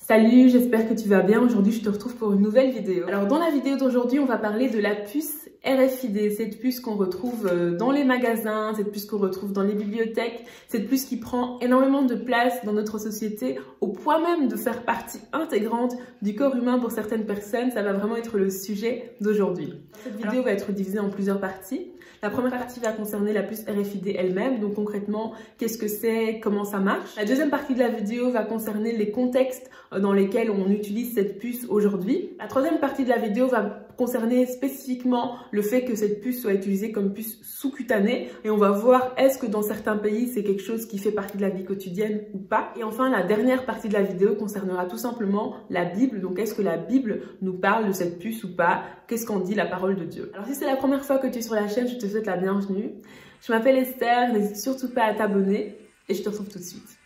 Salut, j'espère que tu vas bien. Aujourd'hui, je te retrouve pour une nouvelle vidéo. Alors, dans la vidéo d'aujourd'hui, on va parler de la puce RFID, cette puce qu'on retrouve dans les magasins, cette puce qu'on retrouve dans les bibliothèques, cette puce qui prend énormément de place dans notre société, au point même de faire partie intégrante du corps humain pour certaines personnes. Ça va vraiment être le sujet d'aujourd'hui. Cette vidéo va être divisée en plusieurs parties. La première partie va concerner la puce RFID elle-même, donc concrètement, qu'est-ce que c'est, comment ça marche. La deuxième partie de la vidéo va concerner les contextes dans lesquels on utilise cette puce aujourd'hui. La troisième partie de la vidéo va concerner spécifiquement le fait que cette puce soit utilisée comme puce sous-cutanée et on va voir est-ce que dans certains pays c'est quelque chose qui fait partie de la vie quotidienne ou pas. Et enfin, la dernière partie de la vidéo concernera tout simplement la Bible. Donc, est-ce que la Bible nous parle de cette puce ou pas? Qu'est-ce qu'en dit la parole de Dieu? Alors, si c'est la première fois que tu es sur la chaîne, je te souhaite la bienvenue. Je m'appelle Esther, n'hésite surtout pas à t'abonner et je te retrouve tout de suite.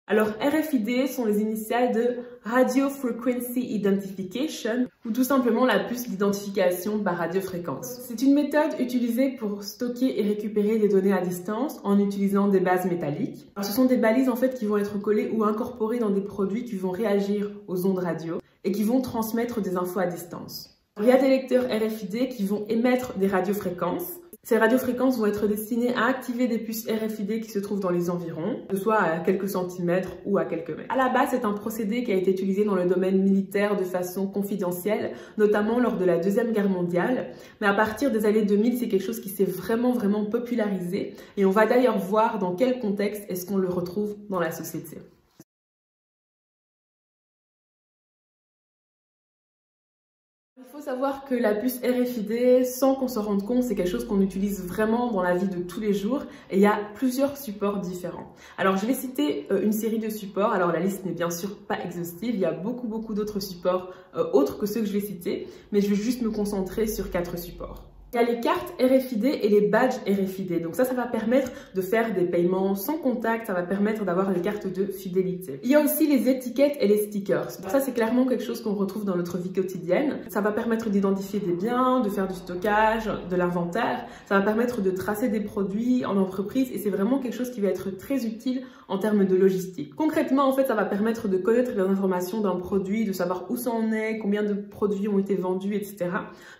Alors, RFID sont les initiales de Radio Frequency Identification ou tout simplement la puce d'identification par radiofréquence. C'est une méthode utilisée pour stocker et récupérer des données à distance en utilisant des bases métalliques. Alors, ce sont des balises en fait qui vont être collées ou incorporées dans des produits qui vont réagir aux ondes radio et qui vont transmettre des infos à distance. Il y a des lecteurs RFID qui vont émettre des radiofréquences. Ces radiofréquences vont être destinées à activer des puces RFID qui se trouvent dans les environs, que ce soit à quelques centimètres ou à quelques mètres. À la base, c'est un procédé qui a été utilisé dans le domaine militaire de façon confidentielle, notamment lors de la Deuxième Guerre mondiale. Mais à partir des années 2000, c'est quelque chose qui s'est vraiment popularisé. Et on va d'ailleurs voir dans quel contexte est-ce qu'on le retrouve dans la société. Il faut savoir que la puce RFID, sans qu'on s'en rende compte, c'est quelque chose qu'on utilise vraiment dans la vie de tous les jours et il y a plusieurs supports différents. Alors je vais citer une série de supports, alors la liste n'est bien sûr pas exhaustive, il y a beaucoup d'autres supports autres que ceux que je vais citer, mais je vais juste me concentrer sur 4 supports. Il y a les cartes RFID et les badges RFID. Donc ça va permettre de faire des paiements sans contact, ça va permettre d'avoir les cartes de fidélité. Il y a aussi les étiquettes et les stickers. Ça, c'est clairement quelque chose qu'on retrouve dans notre vie quotidienne. Ça va permettre d'identifier des biens, de faire du stockage, de l'inventaire. Ça va permettre de tracer des produits en entreprise et c'est vraiment quelque chose qui va être très utile en termes de logistique. Concrètement, en fait, ça va permettre de connaître les informations d'un produit, de savoir où ça en est, combien de produits ont été vendus, etc.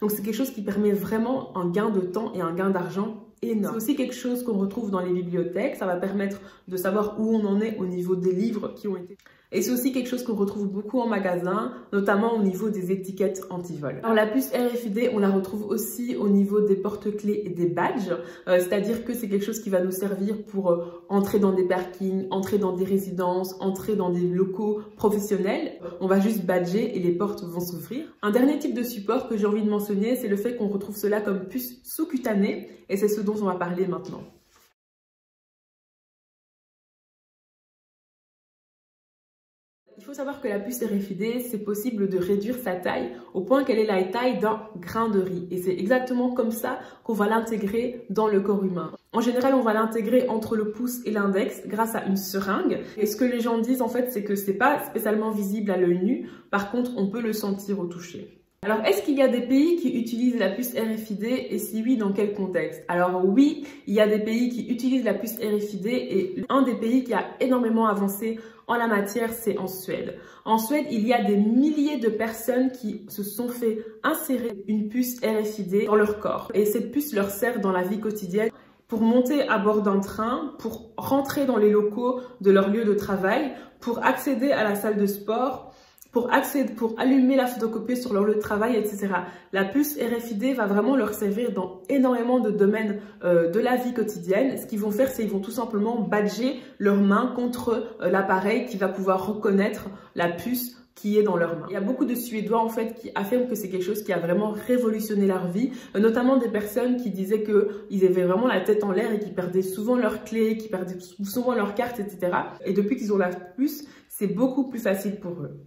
Donc c'est quelque chose qui permet vraiment un gain de temps et un gain d'argent énorme. C'est aussi quelque chose qu'on retrouve dans les bibliothèques. Ça va permettre de savoir où on en est au niveau des livres qui ont été... Et c'est aussi quelque chose qu'on retrouve beaucoup en magasin, notamment au niveau des étiquettes anti-vol. Alors la puce RFID, on la retrouve aussi au niveau des porte-clés et des badges, c'est-à-dire que c'est quelque chose qui va nous servir pour entrer dans des parkings, entrer dans des résidences, entrer dans des locaux professionnels. On va juste badger et les portes vont s'ouvrir. Un dernier type de support que j'ai envie de mentionner, c'est le fait qu'on retrouve cela comme puce sous-cutanée et c'est ce dont on va parler maintenant. Il faut savoir que la puce RFID, c'est possible de réduire sa taille au point qu'elle est la taille d'un grain de riz. Et c'est exactement comme ça qu'on va l'intégrer dans le corps humain. En général, on va l'intégrer entre le pouce et l'index grâce à une seringue. Et ce que les gens disent, en fait, c'est que c'est pas spécialement visible à l'œil nu. Par contre, on peut le sentir au toucher. Alors, est-ce qu'il y a des pays qui utilisent la puce RFID et si oui, dans quel contexte? Alors oui, il y a des pays qui utilisent la puce RFID et un des pays qui a énormément avancé en la matière, c'est en Suède. En Suède, il y a des milliers de personnes qui se sont fait insérer une puce RFID dans leur corps. Et cette puce leur sert dans la vie quotidienne pour monter à bord d'un train, pour rentrer dans les locaux de leur lieu de travail, pour accéder à la salle de sport, pour allumer la photocopieuse sur leur lieu de travail, etc. La puce RFID va vraiment leur servir dans énormément de domaines de la vie quotidienne. Ce qu'ils vont faire, c'est qu'ils vont tout simplement badger leurs mains contre l'appareil qui va pouvoir reconnaître la puce qui est dans leurs mains. Il y a beaucoup de Suédois en fait qui affirment que c'est quelque chose qui a vraiment révolutionné leur vie, notamment des personnes qui disaient qu'ils avaient vraiment la tête en l'air et qui perdaient souvent leurs clés, qui perdaient souvent leurs cartes, etc. Et depuis qu'ils ont la puce, c'est beaucoup plus facile pour eux.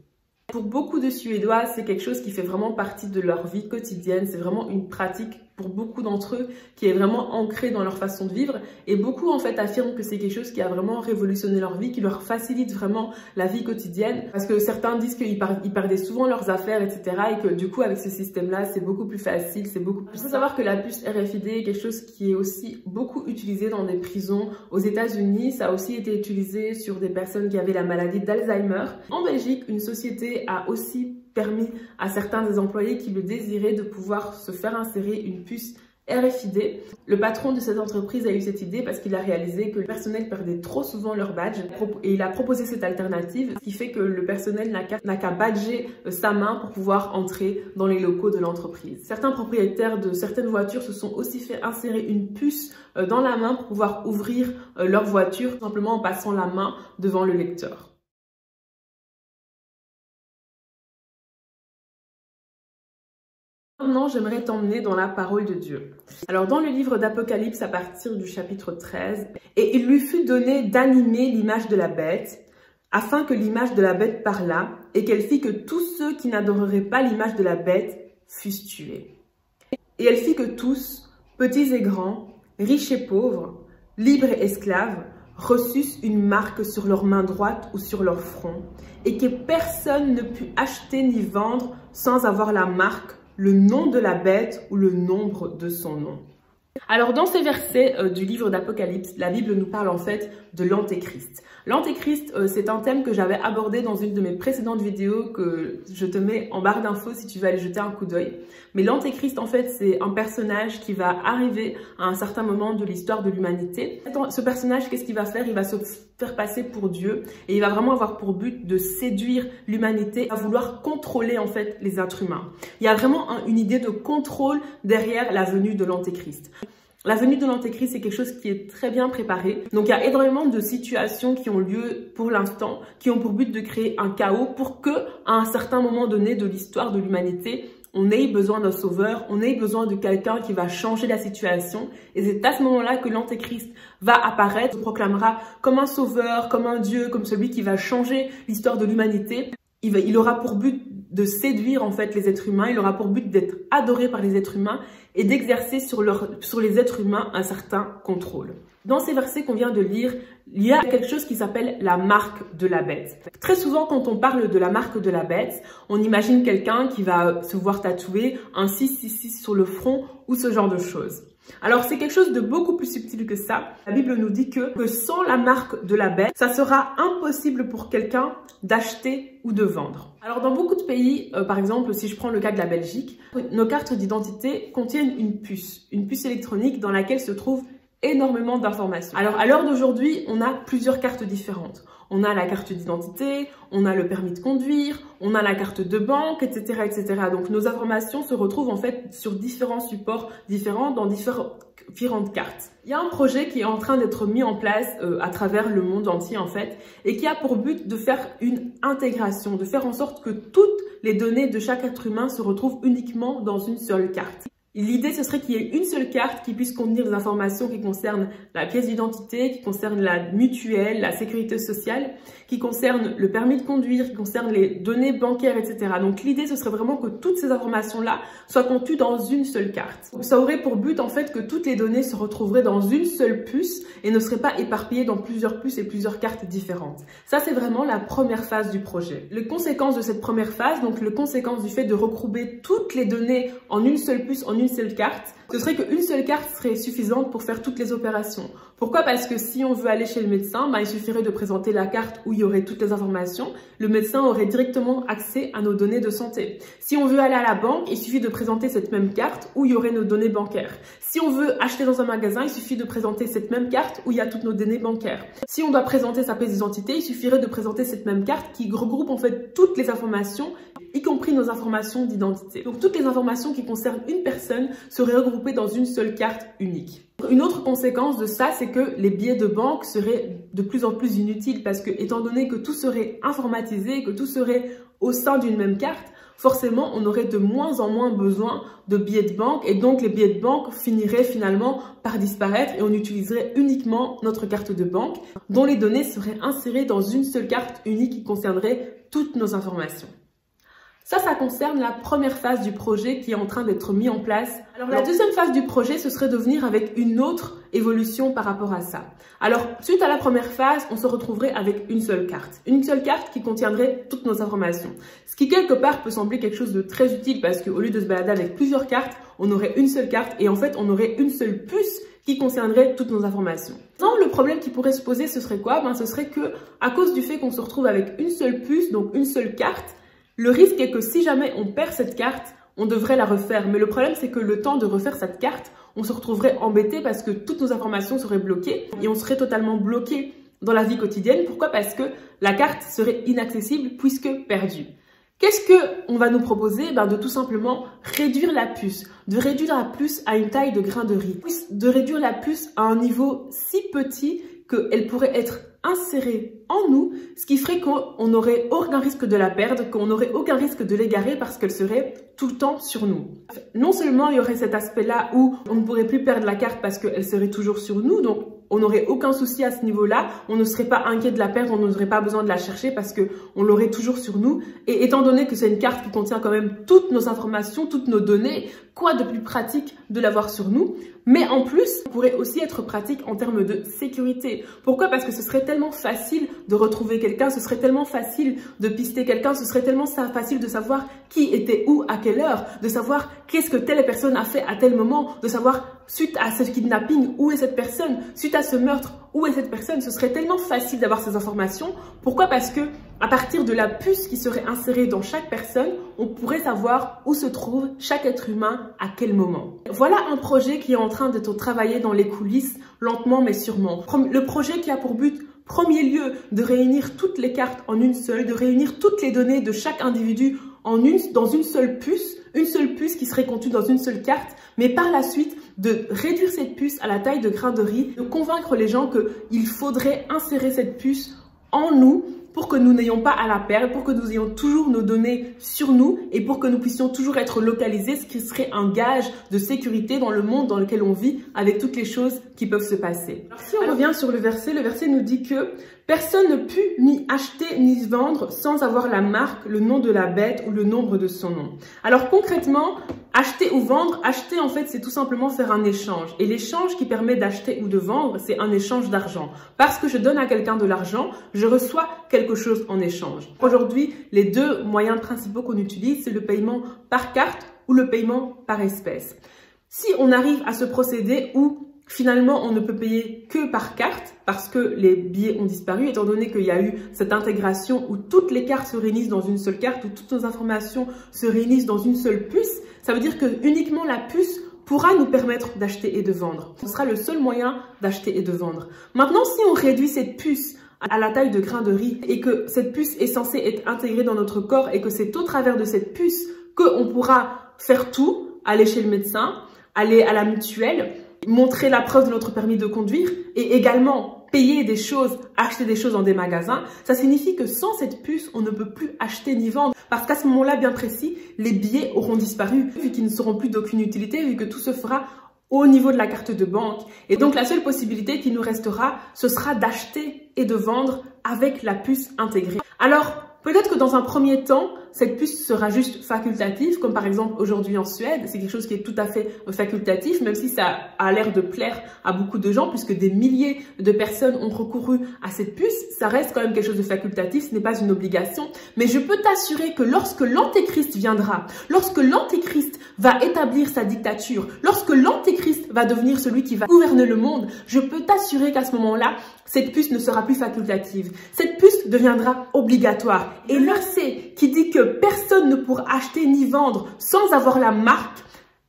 Pour beaucoup de Suédois, c'est quelque chose qui fait vraiment partie de leur vie quotidienne. C'est vraiment une pratique pour beaucoup d'entre eux, qui est vraiment ancré dans leur façon de vivre. Et beaucoup, en fait, affirment que c'est quelque chose qui a vraiment révolutionné leur vie, qui leur facilite vraiment la vie quotidienne. Parce que certains disent qu'ils perdaient souvent leurs affaires, etc. Et que du coup, avec ce système-là, c'est beaucoup plus facile, c'est beaucoup plus... Il faut savoir que la puce RFID est quelque chose qui est aussi beaucoup utilisé dans des prisons. Aux États-Unis, ça a aussi été utilisé sur des personnes qui avaient la maladie d'Alzheimer. En Belgique, une société a aussi permis à certains des employés qui le désiraient de pouvoir se faire insérer une puce RFID. Le patron de cette entreprise a eu cette idée parce qu'il a réalisé que le personnel perdait trop souvent leur badge et il a proposé cette alternative, ce qui fait que le personnel n'a qu'à badger sa main pour pouvoir entrer dans les locaux de l'entreprise. Certains propriétaires de certaines voitures se sont aussi fait insérer une puce dans la main pour pouvoir ouvrir leur voiture simplement en passant la main devant le lecteur. Maintenant, j'aimerais t'emmener dans la parole de Dieu. Alors, dans le livre d'Apocalypse, à partir du chapitre 13, « Et il lui fut donné d'animer l'image de la bête, afin que l'image de la bête parlât, et qu'elle fit que tous ceux qui n'adoreraient pas l'image de la bête fussent tués. Et elle fit que tous, petits et grands, riches et pauvres, libres et esclaves, reçussent une marque sur leur main droite ou sur leur front, et que personne ne put acheter ni vendre sans avoir la marque, le nom de la bête ou le nombre de son nom. » Alors dans ces versets du livre d'Apocalypse, la Bible nous parle en fait de l'Antéchrist. L'Antéchrist, c'est un thème que j'avais abordé dans une de mes précédentes vidéos que je te mets en barre d'infos si tu veux aller jeter un coup d'œil. Mais l'Antéchrist, en fait, c'est un personnage qui va arriver à un certain moment de l'histoire de l'humanité. Ce personnage, qu'est-ce qu'il va faire? Il va se faire passer pour Dieu et il va vraiment avoir pour but de séduire l'humanité, à vouloir contrôler en fait les êtres humains. Il y a vraiment une idée de contrôle derrière la venue de l'Antéchrist. La venue de l'Antéchrist, c'est quelque chose qui est très bien préparé. Donc, il y a énormément de situations qui ont lieu pour l'instant, qui ont pour but de créer un chaos pour que, à un certain moment donné de l'histoire de l'humanité, on ait besoin d'un sauveur, on ait besoin de quelqu'un qui va changer la situation. Et c'est à ce moment-là que l'Antéchrist va apparaître, se proclamera comme un sauveur, comme un Dieu, comme celui qui va changer l'histoire de l'humanité. Il aura pour but de séduire en fait les êtres humains, il aura pour but d'être adoré par les êtres humains et d'exercer sur les êtres humains un certain contrôle. Dans ces versets qu'on vient de lire, il y a quelque chose qui s'appelle la marque de la bête. Très souvent, quand on parle de la marque de la bête, on imagine quelqu'un qui va se voir tatouer un 666 sur le front ou ce genre de choses. Alors, c'est quelque chose de beaucoup plus subtil que ça. La Bible nous dit que sans la marque de la bête, ça sera impossible pour quelqu'un d'acheter ou de vendre. Alors, dans beaucoup de pays, par exemple, si je prends le cas de la Belgique, nos cartes d'identité contiennent une puce électronique dans laquelle se trouve énormément d'informations. Alors, à l'heure d'aujourd'hui, on a plusieurs cartes différentes. On a la carte d'identité, on a le permis de conduire, on a la carte de banque, etc., etc. Donc, nos informations se retrouvent en fait sur différents supports différents, dans différentes cartes. Il y a un projet qui est en train d'être mis en place à travers le monde entier en fait, et qui a pour but de faire une intégration, de faire en sorte que toutes les données de chaque être humain se retrouvent uniquement dans une seule carte. L'idée, ce serait qu'il y ait une seule carte qui puisse contenir des informations qui concernent la pièce d'identité, qui concernent la mutuelle, la sécurité sociale, qui concernent le permis de conduire, qui concernent les données bancaires, etc. Donc l'idée, ce serait vraiment que toutes ces informations-là soient contenues dans une seule carte. Ça aurait pour but, en fait, que toutes les données se retrouveraient dans une seule puce et ne seraient pas éparpillées dans plusieurs puces et plusieurs cartes différentes. Ça, c'est vraiment la première phase du projet. Les conséquences de cette première phase, donc les conséquences du fait de regrouper toutes les données en une seule puce, en une seule carte, ce serait qu'une seule carte serait suffisante pour faire toutes les opérations. Pourquoi? Parce que si on veut aller chez le médecin, il suffirait de présenter la carte où il y aurait toutes les informations. Le médecin aurait directement accès à nos données de santé. Si on veut aller à la banque, il suffit de présenter cette même carte où il y aurait nos données bancaires. Si on veut acheter dans un magasin, il suffit de présenter cette même carte où il y a toutes nos données bancaires. Si on doit présenter sa pièce d'identité, il suffirait de présenter cette même carte qui regroupe en fait toutes les informations, y compris nos informations d'identité. Donc toutes les informations qui concernent une personne seraient regroupées dans une seule carte unique. Une autre conséquence de ça, c'est que les billets de banque seraient de plus en plus inutiles parce que, étant donné que tout serait informatisé, que tout serait au sein d'une même carte, forcément, on aurait de moins en moins besoin de billets de banque et donc les billets de banque finiraient finalement par disparaître et on utiliserait uniquement notre carte de banque dont les données seraient insérées dans une seule carte unique qui concernerait toutes nos informations. Ça concerne la première phase du projet qui est en train d'être mis en place. Alors la deuxième phase du projet, ce serait de venir avec une autre évolution par rapport à ça. Alors, suite à la première phase, on se retrouverait avec une seule carte. Une seule carte qui contiendrait toutes nos informations. Ce qui, quelque part, peut sembler quelque chose de très utile parce qu'au lieu de se balader avec plusieurs cartes, on aurait une seule carte et en fait, on aurait une seule puce qui concernerait toutes nos informations. Non, le problème qui pourrait se poser, ce serait quoi? Ce serait que, à cause du fait qu'on se retrouve avec une seule puce, donc une seule carte, le risque est que si jamais on perd cette carte, on devrait la refaire. Mais le problème, c'est que le temps de refaire cette carte, on se retrouverait embêté parce que toutes nos informations seraient bloquées et on serait totalement bloqué dans la vie quotidienne. Pourquoi? Parce que la carte serait inaccessible puisque perdue. Qu'est-ce qu'on va nous proposer? De tout simplement réduire la puce, de réduire la puce à une taille de grain de riz, de réduire la puce à un niveau si petit qu'elle pourrait être insérée en nous, ce qui ferait qu'on n'aurait aucun risque de la perdre, qu'on n'aurait aucun risque de l'égarer parce qu'elle serait tout le temps sur nous. Non seulement il y aurait cet aspect-là où on ne pourrait plus perdre la carte parce qu'elle serait toujours sur nous, donc on n'aurait aucun souci à ce niveau-là, on ne serait pas inquiet de la perdre, on n'aurait pas besoin de la chercher parce qu'on l'aurait toujours sur nous. Et étant donné que c'est une carte qui contient quand même toutes nos informations, toutes nos données, quoi de plus pratique de l'avoir sur nous? Mais en plus, ça pourrait aussi être pratique en termes de sécurité. Pourquoi? Parce que ce serait tellement facile de retrouver quelqu'un, ce serait tellement facile de pister quelqu'un, ce serait tellement facile de savoir qui était où, à quelle heure, de savoir qu'est-ce que telle personne a fait à tel moment, de savoir suite à ce kidnapping, où est cette personne, suite à ce meurtre, où est cette personne. Ce serait tellement facile d'avoir ces informations. Pourquoi? Parce que à partir de la puce qui serait insérée dans chaque personne, on pourrait savoir où se trouve chaque être humain à quel moment. Voilà un projet qui est en train d'être travaillé dans les coulisses, lentement mais sûrement. Le projet qui a pour but, premier lieu, de réunir toutes les cartes en une seule, de réunir toutes les données de chaque individu dans une seule puce qui serait contenue dans une seule carte, mais par la suite, de réduire cette puce à la taille de grain de riz, de convaincre les gens qu'il faudrait insérer cette puce en nous pour que nous n'ayons pas à la perdre, pour que nous ayons toujours nos données sur nous et pour que nous puissions toujours être localisés, ce qui serait un gage de sécurité dans le monde dans lequel on vit avec toutes les choses qui peuvent se passer. Alors, si on revient sur le verset nous dit que personne ne put ni acheter ni vendre sans avoir la marque, le nom de la bête ou le nombre de son nom. Alors concrètement, acheter ou vendre, acheter en fait c'est tout simplement faire un échange. Et l'échange qui permet d'acheter ou de vendre, c'est un échange d'argent. Parce que je donne à quelqu'un de l'argent, je reçois quelque chose en échange. Aujourd'hui, les deux moyens principaux qu'on utilise, c'est le paiement par carte ou le paiement par espèce. Si on arrive à ce procédé où finalement, on ne peut payer que par carte parce que les billets ont disparu, étant donné qu'il y a eu cette intégration où toutes les cartes se réunissent dans une seule carte, où toutes nos informations se réunissent dans une seule puce. Ça veut dire que uniquement la puce pourra nous permettre d'acheter et de vendre. Ce sera le seul moyen d'acheter et de vendre. Maintenant, si on réduit cette puce à la taille de grain de riz et que cette puce est censée être intégrée dans notre corps et que c'est au travers de cette puce qu'on pourra faire tout, aller chez le médecin, aller à la mutuelle, montrer la preuve de notre permis de conduire et également payer des choses, acheter des choses dans des magasins, ça signifie que sans cette puce, on ne peut plus acheter ni vendre. Parce qu'à ce moment-là, bien précis, les billets auront disparu, vu qu'ils ne seront plus d'aucune utilité, vu que tout se fera au niveau de la carte de banque. Et donc, la seule possibilité qui nous restera, ce sera d'acheter et de vendre avec la puce intégrée. Alors, peut-être que dans un premier temps, cette puce sera juste facultative, comme par exemple aujourd'hui en Suède. C'est quelque chose qui est tout à fait facultatif, même si ça a l'air de plaire à beaucoup de gens, puisque des milliers de personnes ont recouru à cette puce. Ça reste quand même quelque chose de facultatif, ce n'est pas une obligation. Mais je peux t'assurer que lorsque l'Antéchrist viendra, lorsque l'Antéchrist va établir sa dictature, lorsque l'Antéchrist va devenir celui qui va gouverner le monde, je peux t'assurer qu'à ce moment-là, cette puce ne sera plus facultative. Cette puce deviendra obligatoire. Et le verset qui dit que personne ne pourra acheter ni vendre sans avoir la marque,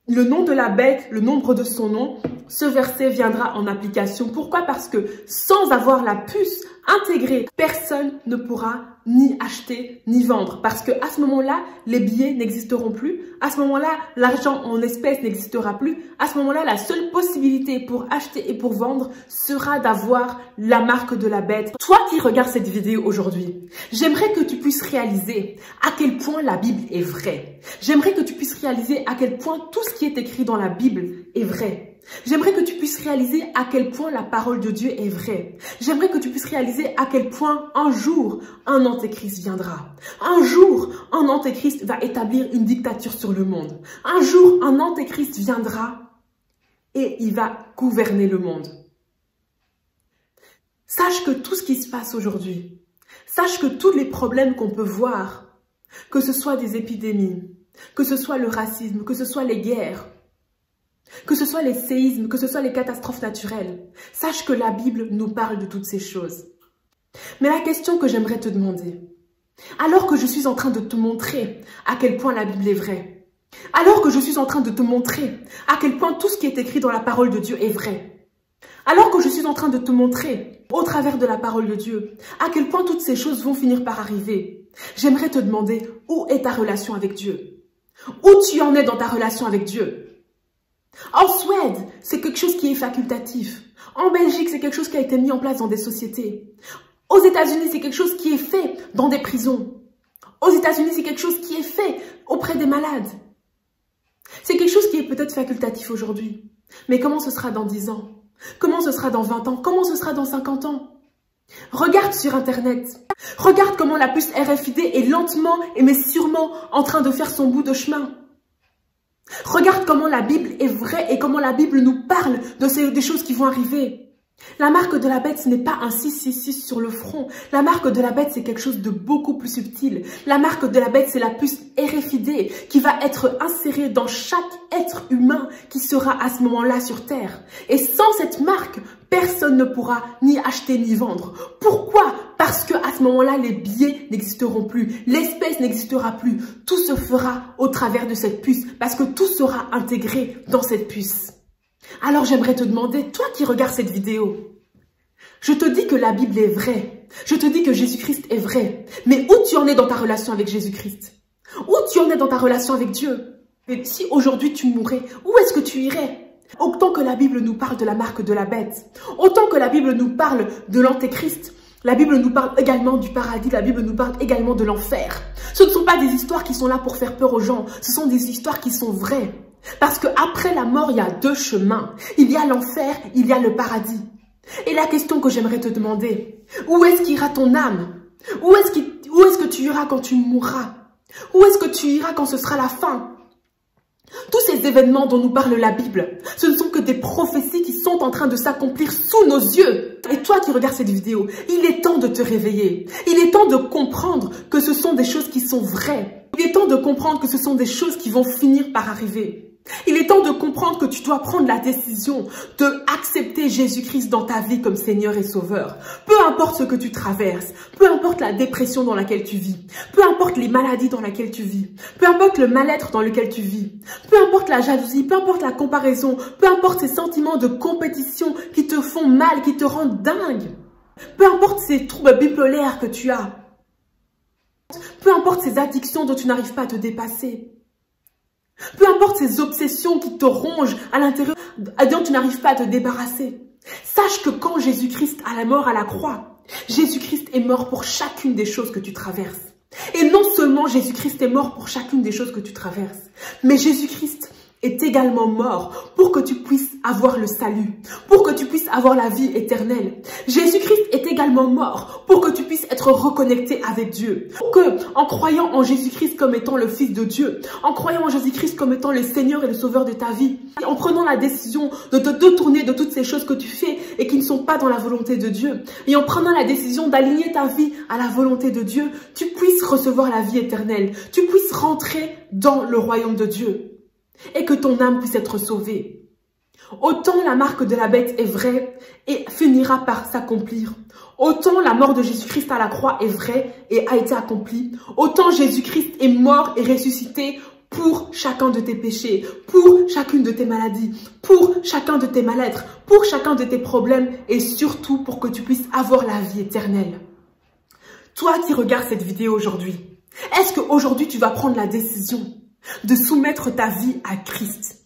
le nom de la bête, le nombre de son nom, ce verset viendra en application. Pourquoi? Parce que sans avoir la puce intégrée, personne ne pourra ni acheter ni vendre. Parce que à ce moment-là, les billets n'existeront plus. À ce moment-là, l'argent en espèces n'existera plus. À ce moment-là, la seule possibilité pour acheter et pour vendre sera d'avoir la marque de la bête. Toi qui regardes cette vidéo aujourd'hui, j'aimerais que tu puisses réaliser à quel point la Bible est vraie. J'aimerais que tu puisses réaliser à quel point tout ce qui est écrit dans la Bible est vrai. J'aimerais que tu puisses réaliser à quel point la parole de Dieu est vraie. J'aimerais que tu puisses réaliser à quel point un jour, un antéchrist viendra. Un jour, un antéchrist va établir une dictature sur le monde. Un jour, un antéchrist viendra et il va gouverner le monde. Sache que tout ce qui se passe aujourd'hui, sache que tous les problèmes qu'on peut voir, que ce soit des épidémies, que ce soit le racisme, que ce soit les guerres, que ce soit les séismes, que ce soit les catastrophes naturelles, sache que la Bible nous parle de toutes ces choses. Mais la question que j'aimerais te demander, alors que je suis en train de te montrer à quel point la Bible est vraie, alors que je suis en train de te montrer à quel point tout ce qui est écrit dans la parole de Dieu est vrai, alors que je suis en train de te montrer, au travers de la parole de Dieu, à quel point toutes ces choses vont finir par arriver, j'aimerais te demander où est ta relation avec Dieu? Où tu en es dans ta relation avec Dieu? En Suède, c'est quelque chose qui est facultatif. En Belgique, c'est quelque chose qui a été mis en place dans des sociétés. Aux États-Unis, c'est quelque chose qui est fait dans des prisons. Aux États-Unis, c'est quelque chose qui est fait auprès des malades. C'est quelque chose qui est peut-être facultatif aujourd'hui. Mais comment ce sera dans 10 ans? Comment ce sera dans 20 ans? Comment ce sera dans 50 ans? Regarde sur Internet. Regarde comment la puce RFID est lentement mais sûrement en train de faire son bout de chemin. Regarde comment la Bible est vraie et comment la Bible nous parle des choses qui vont arriver. La marque de la bête, ce n'est pas un 666 sur le front. La marque de la bête, c'est quelque chose de beaucoup plus subtil. La marque de la bête, c'est la puce RFID qui va être insérée dans chaque être humain qui sera à ce moment-là sur Terre. Et sans cette marque, personne ne pourra ni acheter ni vendre. Pourquoi? Parce que à ce moment-là, les billets n'existeront plus. L'espèce n'existera plus. Tout se fera au travers de cette puce parce que tout sera intégré dans cette puce. Alors j'aimerais te demander, toi qui regardes cette vidéo, je te dis que la Bible est vraie, je te dis que Jésus-Christ est vrai, mais où tu en es dans ta relation avec Jésus-Christ? Où tu en es dans ta relation avec Dieu? Et si aujourd'hui tu mourais, où est-ce que tu irais? Autant que la Bible nous parle de la marque de la bête, autant que la Bible nous parle de l'antéchrist, la Bible nous parle également du paradis, la Bible nous parle également de l'enfer. Ce ne sont pas des histoires qui sont là pour faire peur aux gens, ce sont des histoires qui sont vraies. Parce qu'après la mort, il y a 2 chemins. Il y a l'enfer, il y a le paradis. Et la question que j'aimerais te demander, où est-ce qu'ira ton âme? Où est-ce que tu iras quand tu mourras? Où est-ce que tu iras quand ce sera la fin? Tous ces événements dont nous parle la Bible, ce ne sont que des prophéties qui sont en train de s'accomplir sous nos yeux. Et toi qui regardes cette vidéo, il est temps de te réveiller. Il est temps de comprendre que ce sont des choses qui sont vraies. Il est temps de comprendre que ce sont des choses qui vont finir par arriver. Il est temps de comprendre que tu dois prendre la décision d'accepter Jésus-Christ dans ta vie comme Seigneur et Sauveur. Peu importe ce que tu traverses, peu importe la dépression dans laquelle tu vis, peu importe les maladies dans lesquelles tu vis, peu importe le mal-être dans lequel tu vis, peu importe la jalousie, peu importe la comparaison, peu importe ces sentiments de compétition qui te font mal, qui te rendent dingue, peu importe ces troubles bipolaires que tu as, peu importe ces addictions dont tu n'arrives pas à te dépasser, peu importe ces obsessions qui te rongent à l'intérieur, dont tu n'arrives pas à te débarrasser. Sache que quand Jésus-Christ a la mort à la croix, Jésus-Christ est mort pour chacune des choses que tu traverses. Et non seulement Jésus-Christ est mort pour chacune des choses que tu traverses, mais Jésus-Christ est également mort pour que tu puisses avoir le salut, pour que tu puisses avoir la vie éternelle. Jésus-Christ est également mort pour que tu puisses être reconnecté avec Dieu. Pour que, en croyant en Jésus-Christ comme étant le Fils de Dieu, en croyant en Jésus-Christ comme étant le Seigneur et le Sauveur de ta vie, en prenant la décision de te détourner de toutes ces choses que tu fais et qui ne sont pas dans la volonté de Dieu, et en prenant la décision d'aligner ta vie à la volonté de Dieu, tu puisses recevoir la vie éternelle, tu puisses rentrer dans le royaume de Dieu. Et que ton âme puisse être sauvée. Autant la marque de la bête est vraie et finira par s'accomplir. Autant la mort de Jésus-Christ à la croix est vraie et a été accomplie. Autant Jésus-Christ est mort et ressuscité pour chacun de tes péchés, pour chacune de tes maladies, pour chacun de tes mal-être, pour chacun de tes problèmes et surtout pour que tu puisses avoir la vie éternelle. Toi qui regardes cette vidéo aujourd'hui, est-ce qu'aujourd'hui tu vas prendre la décision de soumettre ta vie à Christ?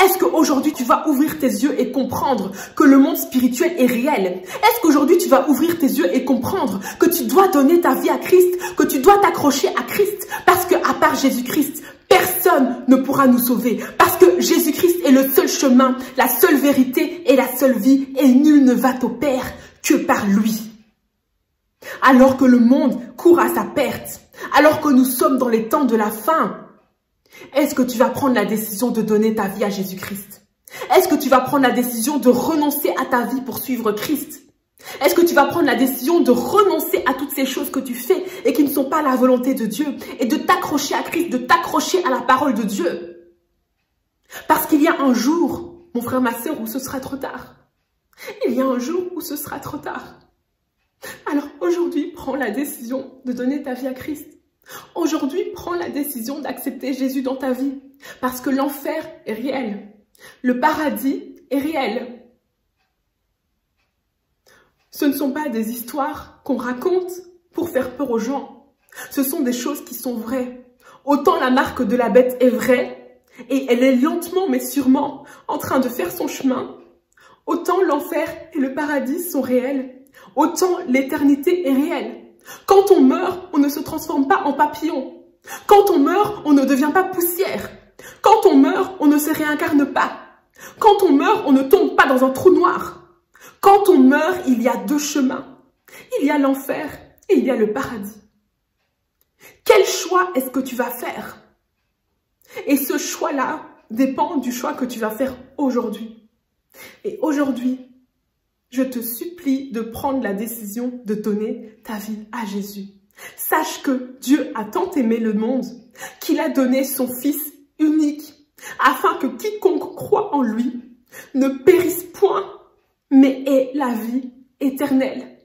Est-ce qu'aujourd'hui tu vas ouvrir tes yeux et comprendre que le monde spirituel est réel? Est-ce qu'aujourd'hui tu vas ouvrir tes yeux et comprendre que tu dois donner ta vie à Christ, que tu dois t'accrocher à Christ? Parce que à part Jésus-Christ, personne ne pourra nous sauver. Parce que Jésus-Christ est est le seul chemin, la seule vérité et la seule vie, et nul ne va au Père que par lui. Alors que le monde court à sa perte, alors que nous sommes dans les temps de la fin, est-ce que tu vas prendre la décision de donner ta vie à Jésus-Christ? Est-ce que tu vas prendre la décision de renoncer à ta vie pour suivre Christ? Est-ce que tu vas prendre la décision de renoncer à toutes ces choses que tu fais et qui ne sont pas la volonté de Dieu et de t'accrocher à Christ, de t'accrocher à la parole de Dieu? Parce qu'il y a un jour, mon frère, ma sœur, où ce sera trop tard. Il y a un jour où ce sera trop tard. Alors aujourd'hui, prends la décision de donner ta vie à Christ. Aujourd'hui, prends la décision d'accepter Jésus dans ta vie. Parce que l'enfer est réel. Le paradis est réel. Ce ne sont pas des histoires qu'on raconte pour faire peur aux gens. Ce sont des choses qui sont vraies. Autant la marque de la bête est vraie, et elle est lentement mais sûrement en train de faire son chemin, autant l'enfer et le paradis sont réels. Autant l'éternité est réelle. Quand on meurt, on ne se transforme pas en papillon. Quand on meurt, on ne devient pas poussière. Quand on meurt, on ne se réincarne pas. Quand on meurt, on ne tombe pas dans un trou noir. Quand on meurt, il y a deux chemins. Il y a l'enfer et il y a le paradis. Quel choix est-ce que tu vas faire? Et ce choix-là dépend du choix que tu vas faire aujourd'hui. Et aujourd'hui, je te supplie de prendre la décision de donner ta vie à Jésus. Sache que Dieu a tant aimé le monde qu'il a donné son Fils unique afin que quiconque croit en lui ne périsse point, mais ait la vie éternelle.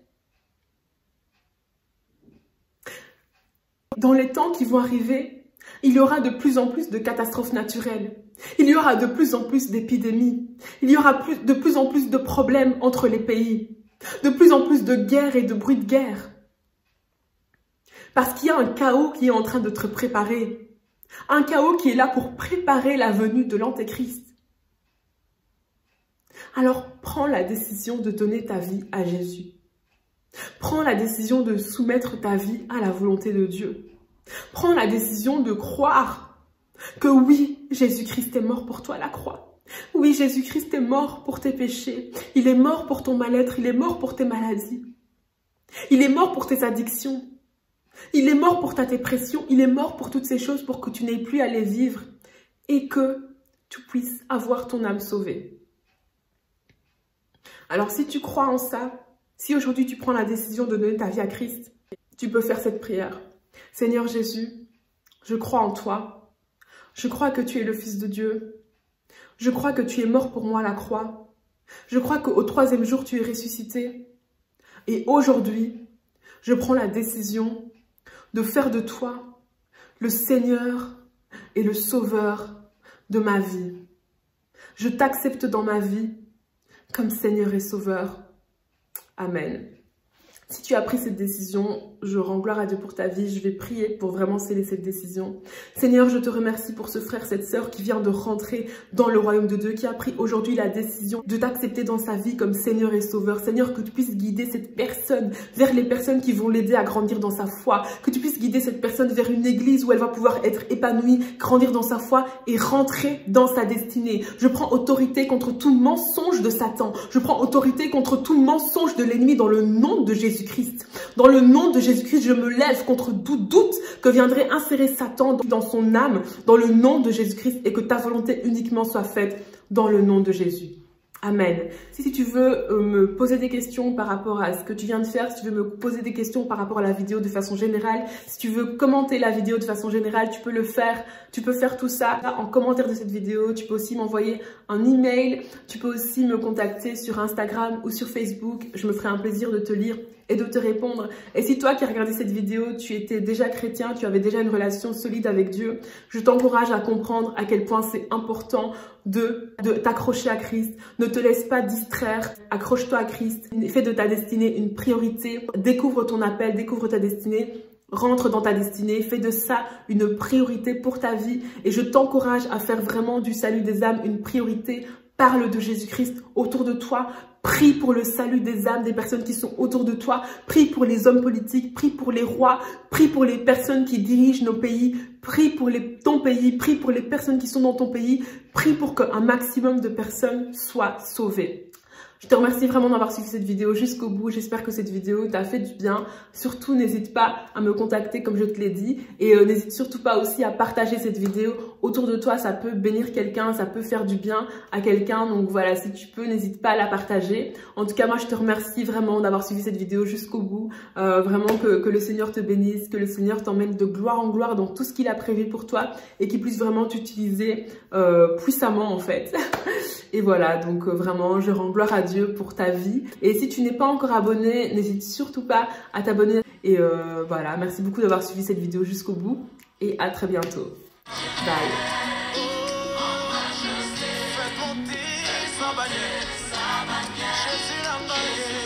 Dans les temps qui vont arriver, il y aura de plus en plus de catastrophes naturelles. Il y aura de plus en plus d'épidémies. Il y aura de plus en plus de problèmes entre les pays. De plus en plus de guerres et de bruits de guerre. Parce qu'il y a un chaos qui est en train de te préparer. Un chaos qui est là pour préparer la venue de l'Antéchrist. Alors, prends la décision de donner ta vie à Jésus. Prends la décision de soumettre ta vie à la volonté de Dieu. Prends la décision de croire que oui, Jésus-Christ est mort pour toi à la croix. Oui, Jésus-Christ est mort pour tes péchés. Il est mort pour ton mal-être. Il est mort pour tes maladies. Il est mort pour tes addictions. Il est mort pour ta dépression. Il est mort pour toutes ces choses pour que tu n'aies plus à les vivre et que tu puisses avoir ton âme sauvée. Alors, si tu crois en ça, si aujourd'hui tu prends la décision de donner ta vie à Christ, tu peux faire cette prière. Seigneur Jésus, je crois en toi. Je crois que tu es le Fils de Dieu. Je crois que tu es mort pour moi à la croix. Je crois qu'au 3e jour, tu es ressuscité. Et aujourd'hui, je prends la décision de faire de toi le Seigneur et le Sauveur de ma vie. Je t'accepte dans ma vie comme Seigneur et Sauveur. Amen. Si tu as pris cette décision, je rends gloire à Dieu pour ta vie. Je vais prier pour vraiment sceller cette décision. Seigneur, je te remercie pour ce frère, cette sœur qui vient de rentrer dans le royaume de Dieu, qui a pris aujourd'hui la décision de t'accepter dans sa vie comme Seigneur et Sauveur. Seigneur, que tu puisses guider cette personne vers les personnes qui vont l'aider à grandir dans sa foi. Que tu puisses guider cette personne vers une église où elle va pouvoir être épanouie, grandir dans sa foi et rentrer dans sa destinée. Je prends autorité contre tout mensonge de Satan. Je prends autorité contre tout mensonge de l'ennemi dans le nom de Jésus-Christ. Dans le nom de Jésus-Christ, je me lève contre tout doute que viendrait insérer Satan dans son âme, dans le nom de Jésus-Christ, et que ta volonté uniquement soit faite dans le nom de Jésus. Amen. Si tu veux me poser des questions par rapport à ce que tu viens de faire, si tu veux me poser des questions par rapport à la vidéo de façon générale, si tu veux commenter la vidéo de façon générale, tu peux le faire. Tu peux faire tout ça en commentaire de cette vidéo. Tu peux aussi m'envoyer un email. Tu peux aussi me contacter sur Instagram ou sur Facebook. Je me ferai un plaisir de te lire et de te répondre. Et si toi qui as regardé cette vidéo, tu étais déjà chrétien, tu avais déjà une relation solide avec Dieu, je t'encourage à comprendre à quel point c'est important de t'accrocher à Christ. Ne te laisse pas distraire, accroche-toi à Christ. Fais de ta destinée une priorité. Découvre ton appel, découvre ta destinée. Rentre dans ta destinée, fais de ça une priorité pour ta vie. Et je t'encourage à faire vraiment du salut des âmes une priorité parle de Jésus-Christ autour de toi. Prie pour le salut des âmes des personnes qui sont autour de toi. Prie pour les hommes politiques, prie pour les rois, prie pour les personnes qui dirigent nos pays, prie pour ton pays, prie pour les personnes qui sont dans ton pays. Prie pour qu'un maximum de personnes soient sauvées. Je te remercie vraiment d'avoir suivi cette vidéo jusqu'au bout. J'espère que cette vidéo t'a fait du bien. Surtout, n'hésite pas à me contacter comme je te l'ai dit. Et n'hésite surtout pas aussi à partager cette vidéo autour de toi. Ça peut bénir quelqu'un, ça peut faire du bien à quelqu'un. Donc voilà, si tu peux, n'hésite pas à la partager. En tout cas, moi, je te remercie vraiment d'avoir suivi cette vidéo jusqu'au bout. Vraiment que le Seigneur te bénisse, que le Seigneur t'emmène de gloire en gloire dans tout ce qu'il a prévu pour toi et qu'il puisse vraiment t'utiliser puissamment en fait. Et voilà, donc vraiment, je rends gloire à Dieu pour ta vie. Et si tu n'es pas encore abonné, n'hésite surtout pas à t'abonner. Et voilà, merci beaucoup d'avoir suivi cette vidéo jusqu'au bout. Et à très bientôt. Bye. Faites monter sa bannière, Jésus l'a marié.